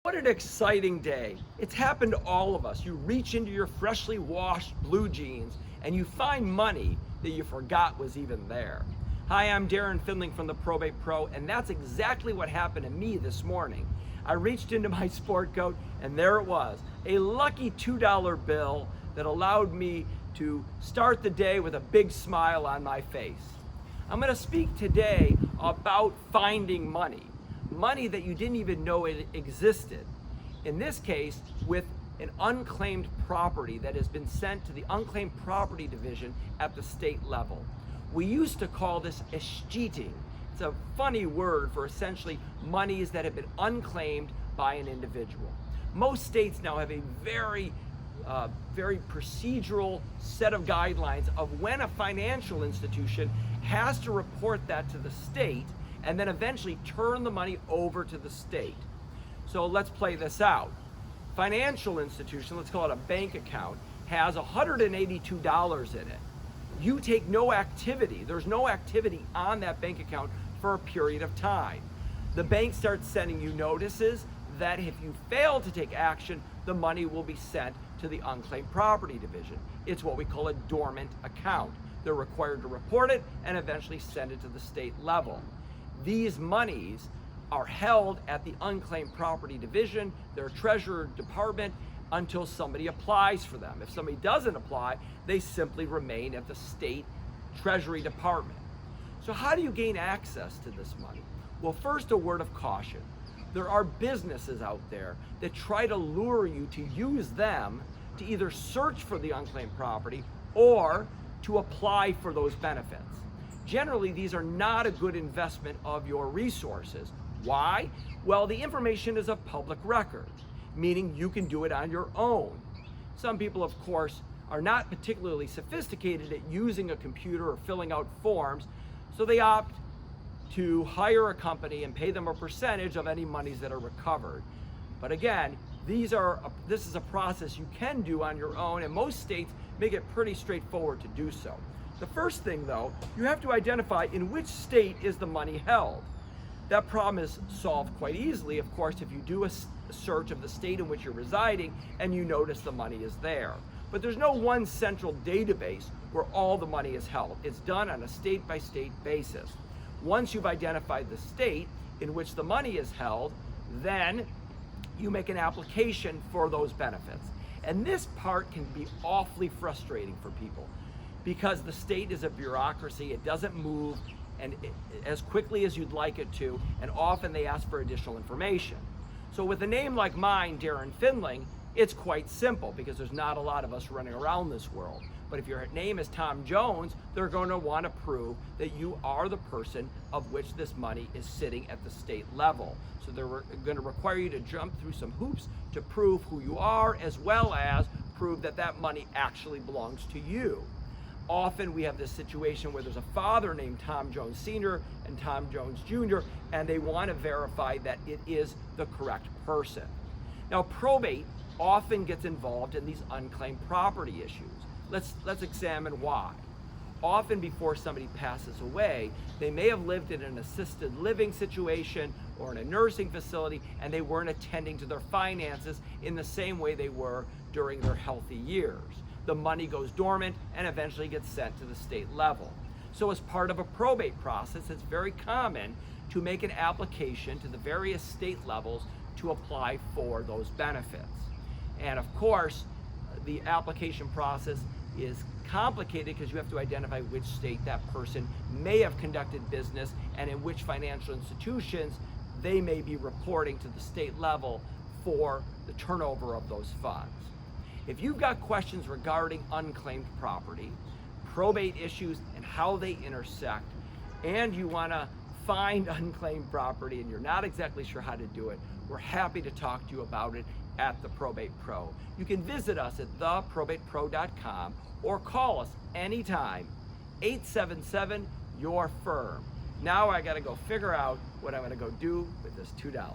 What an exciting day. It's happened to all of us. You reach into your freshly washed blue jeans and you find money that you forgot was even there. Hi, I'm Darren Findling from the Probate Pro, and that's exactly what happened to me this morning. I reached into my sport coat and there it was, a lucky $2 bill that allowed me to start the day with a big smile on my face. I'm going to speak today about finding money. Money that you didn't even know it existed. In this case, with an unclaimed property that has been sent to the Unclaimed Property Division at the state level. We used to call this escheating. It's a funny word for essentially monies that have been unclaimed by an individual. Most states now have a very procedural set of guidelines of when a financial institution has to report that to the state and then eventually turn the money over to the state. So let's play this out. Financial institution, let's call it a bank account, has $182 in it. You take no activity. There's no activity on that bank account for a period of time. The bank starts sending you notices that if you fail to take action, the money will be sent to the Unclaimed Property Division. It's what we call a dormant account. They're required to report it and eventually send it to the state level. These monies are held at the Unclaimed Property Division, their treasurer department, until somebody applies for them. If somebody doesn't apply, they simply remain at the state treasury department. So how do you gain access to this money? Well, first, a word of caution. There are businesses out there that try to lure you to use them to either search for the unclaimed property or to apply for those benefits. Generally, these are not a good investment of your resources. Why? Well, the information is of public record, meaning you can do it on your own. Some people, of course, are not particularly sophisticated at using a computer or filling out forms, so they opt to hire a company and pay them a percentage of any monies that are recovered. But again, this is a process you can do on your own, and most states make it pretty straightforward to do so. The first thing, though, you have to identify in which state is the money held. That problem is solved quite easily, of course, if you do a search of the state in which you're residing and you notice the money is there. But there's no one central database where all the money is held. It's done on a state-by-state basis. Once you've identified the state in which the money is held, then you make an application for those benefits. And this part can be awfully frustrating for people because the state is a bureaucracy. It doesn't move as quickly as you'd like it to, and often they ask for additional information. So with a name like mine, Darren Findling, it's quite simple because there's not a lot of us running around this world. But if your name is Tom Jones, they're going to want to prove that you are the person of which this money is sitting at the state level. So they're going to require you to jump through some hoops to prove who you are, as well as prove that that money actually belongs to you. Often we have this situation where there's a father named Tom Jones Sr. and Tom Jones Jr., and they want to verify that it is the correct person. Now, probate often gets involved in these unclaimed property issues. Let's examine why. Often before somebody passes away, they may have lived in an assisted living situation or in a nursing facility, and they weren't attending to their finances in the same way they were during their healthy years. The money goes dormant and eventually gets sent to the state level. So as part of a probate process, it's very common to make an application to the various state levels to apply for those benefits. And of course, the application process is complicated because you have to identify which state that person may have conducted business and in which financial institutions they may be reporting to the state level for the turnover of those funds. If you've got questions regarding unclaimed property, probate issues and how they intersect, and you want to find unclaimed property and you're not exactly sure how to do it, we're happy to talk to you about it at the Probate Pro. You can visit us at theprobatepro.com or call us anytime, 877-YOUR-FIRM. Now I got to go figure out what I'm going to go do with this $2.